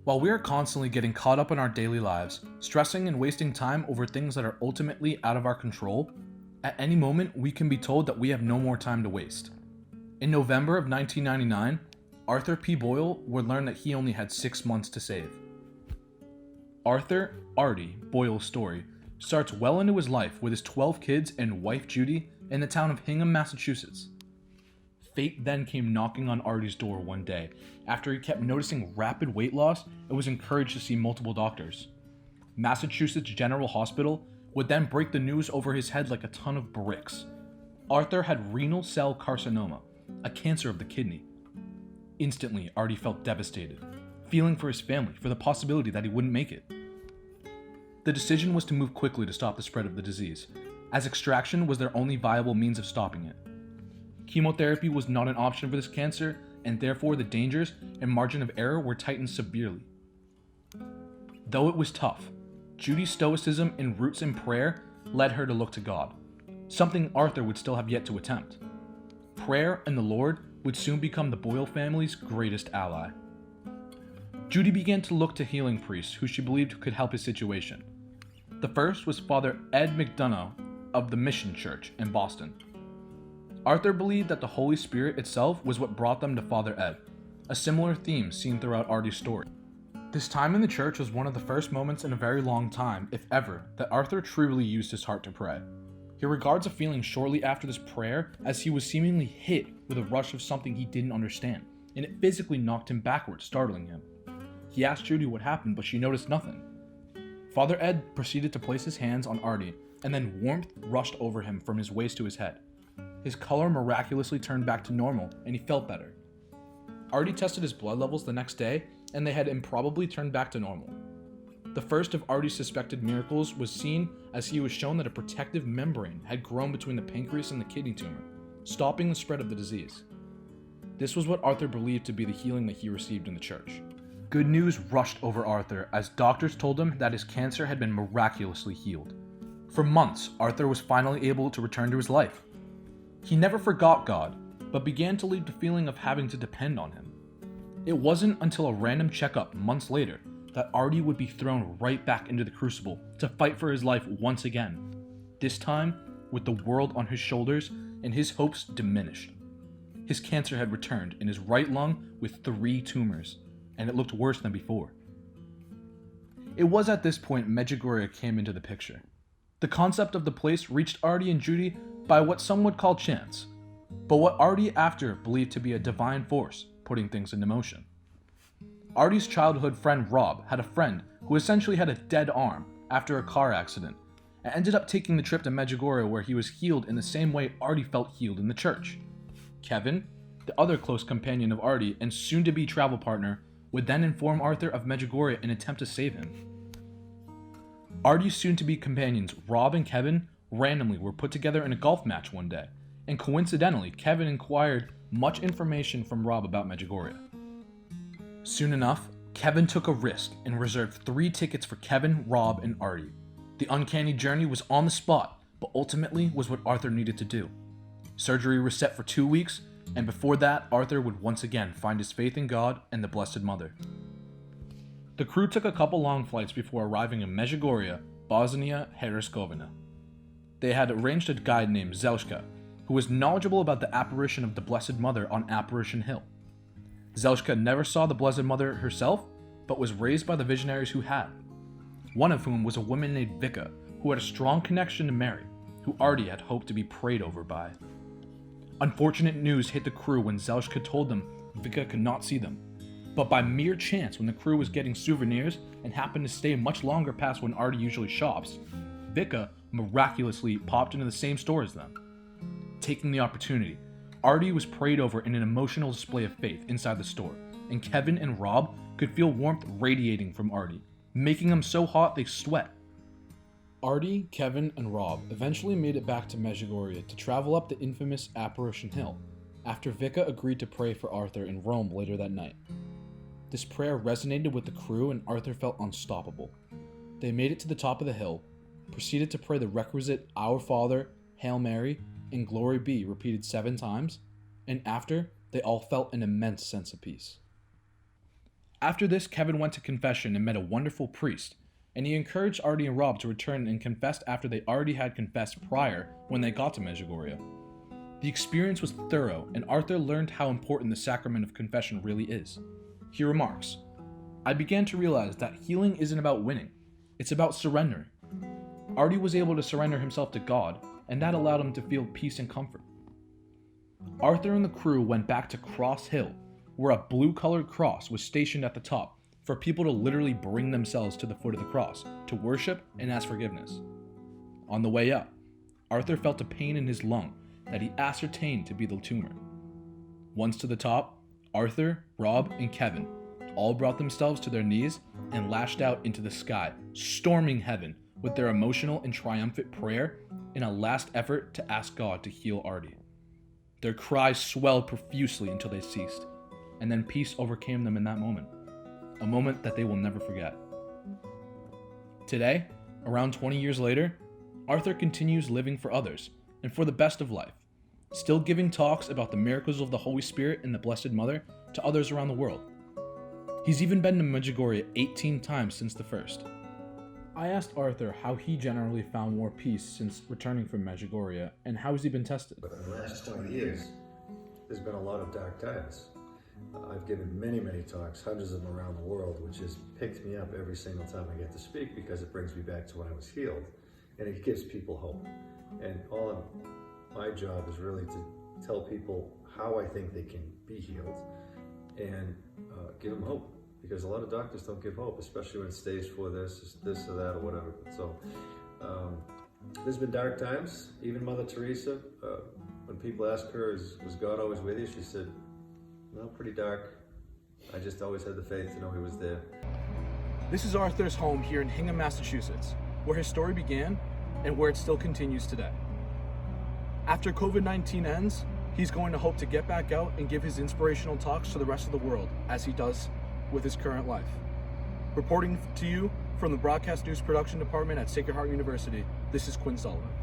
While we are constantly getting caught up in our daily lives, stressing and wasting time over things that are ultimately out of our control, at any moment we can be told that we have no more time to waste. In November of 1999, Arthur P. Boyle would learn that he only had 6 months to save. Artie Boyle's story starts well into his life with his 12 kids and wife Judy in the town of Hingham, Massachusetts. Fate then came knocking on Artie's door one day after he kept noticing rapid weight loss and was encouraged to see multiple doctors. Massachusetts General Hospital would then break the news over his head like a ton of bricks. Arthur had renal cell carcinoma, a cancer of the kidney. Instantly, Artie felt devastated, feeling for his family for the possibility that he wouldn't make it. The decision was to move quickly to stop the spread of the disease, as extraction was their only viable means of stopping it. Chemotherapy was not an option for this cancer, and therefore the dangers and margin of error were tightened severely. Though it was tough, Judy's stoicism and roots in prayer led her to look to God, something Arthur would still have yet to attempt. Prayer and the Lord would soon become the Boyle family's greatest ally. Judy began to look to healing priests who she believed could help his situation. The first was Father Ed McDonough of the Mission Church in Boston. Arthur believed that the Holy Spirit itself was what brought them to Father Ed, a similar theme seen throughout Artie's story. This time in the church was one of the first moments in a very long time, if ever, that Arthur truly used his heart to pray. He regards a feeling shortly after this prayer as he was seemingly hit with a rush of something he didn't understand, and it physically knocked him backwards, startling him. He asked Judy what happened, but she noticed nothing. Father Ed proceeded to place his hands on Artie, and then warmth rushed over him from his waist to his head. His color miraculously turned back to normal, and he felt better. Artie tested his blood levels the next day, and they had improbably turned back to normal. The first of Artie's suspected miracles was seen as he was shown that a protective membrane had grown between the pancreas and the kidney tumor, stopping the spread of the disease. This was what Arthur believed to be the healing that he received in the church. Good news rushed over Arthur as doctors told him that his cancer had been miraculously healed. For months, Arthur was finally able to return to his life. He never forgot God, but began to leave the feeling of having to depend on him. It wasn't until a random checkup months later that Artie would be thrown right back into the crucible to fight for his life once again, this time with the world on his shoulders and his hopes diminished. His cancer had returned in his right lung with 3 tumors, and it looked worse than before. It was at this point Medjugorje came into the picture. The concept of the place reached Artie and Judy by what some would call chance, but what Artie after believed to be a divine force putting things into motion. Artie's childhood friend Rob had a friend who essentially had a dead arm after a car accident, and ended up taking the trip to Medjugorje where he was healed in the same way Artie felt healed in the church. Kevin, the other close companion of Artie and soon-to-be travel partner, would then inform Arthur of Medjugorje and attempt to save him. Artie's soon-to-be companions Rob and Kevin randomly were put together in a golf match one day, and coincidentally, Kevin inquired much information from Rob about Medjugorje. Soon enough, Kevin took a risk and reserved 3 tickets for Kevin, Rob, and Artie. The uncanny journey was on the spot, but ultimately was what Arthur needed to do. Surgery was set for 2 weeks, and before that, Arthur would once again find his faith in God and the Blessed Mother. The crew took a couple long flights before arriving in Medjugorje, Bosnia-Herzegovina. They had arranged a guide named Zelshka, who was knowledgeable about the apparition of the Blessed Mother on Apparition Hill. Zelshka never saw the Blessed Mother herself, but was raised by the visionaries who had. One of whom was a woman named Vika, who had a strong connection to Mary, who Artie had hoped to be prayed over by. Unfortunate news hit the crew when Zelshka told them Vika could not see them, but by mere chance when the crew was getting souvenirs and happened to stay much longer past when Artie usually shops, Vika miraculously popped into the same store as them. Taking the opportunity, Artie was prayed over in an emotional display of faith inside the store, and Kevin and Rob could feel warmth radiating from Artie, making them so hot they sweat. Artie, Kevin, and Rob eventually made it back to Medjugorje to travel up the infamous Apparition Hill, after Vika agreed to pray for Arthur in Rome later that night. This prayer resonated with the crew and Arthur felt unstoppable. They made it to the top of the hill, proceeded to pray the requisite Our Father, Hail Mary, and Glory Be repeated 7 times, and after, they all felt an immense sense of peace. After this, Kevin went to confession and met a wonderful priest, and he encouraged Artie and Rob to return and confess after they already had confessed prior when they got to Medjugorje. The experience was thorough, and Arthur learned how important the sacrament of confession really is. He remarks, "I began to realize that healing isn't about winning, it's about surrendering." Artie was able to surrender himself to God, and that allowed him to feel peace and comfort. Arthur and the crew went back to Cross Hill, where a blue-colored cross was stationed at the top for people to literally bring themselves to the foot of the cross to worship and ask forgiveness. On the way up, Arthur felt a pain in his lung that he ascertained to be the tumor. Once to the top, Arthur, Rob, and Kevin all brought themselves to their knees and lashed out into the sky, storming heaven with their emotional and triumphant prayer in a last effort to ask God to heal Artie. Their cries swelled profusely until they ceased, and then peace overcame them in that moment, a moment that they will never forget. Today, around 20 years later, Arthur continues living for others and for the best of life, still giving talks about the miracles of the Holy Spirit and the Blessed Mother to others around the world. He's even been to Medjugorje 18 times since the first. I asked Arthur how he generally found more peace since returning from Medjugorje, and how has he been tested? But in the last 20 years, there's been a lot of dark times. I've given many talks, hundreds of them around the world, which has picked me up every single time I get to speak because it brings me back to when I was healed, and it gives people hope. And all of my job is really to tell people how I think they can be healed and give them hope, because a lot of doctors don't give hope, especially when it's stage 4 this or that or whatever. So there's been dark times. Even Mother Teresa, when people ask her, was God always with you? She said, no, pretty dark. I just always had the faith to know he was there. This is Arthur's home here in Hingham, Massachusetts, where his story began and where it still continues today. After COVID-19 ends, he's going to hope to get back out and give his inspirational talks to the rest of the world, as he does with his current life. Reporting to you from the Broadcast News Production Department at Sacred Heart University, this is Quinn Sullivan.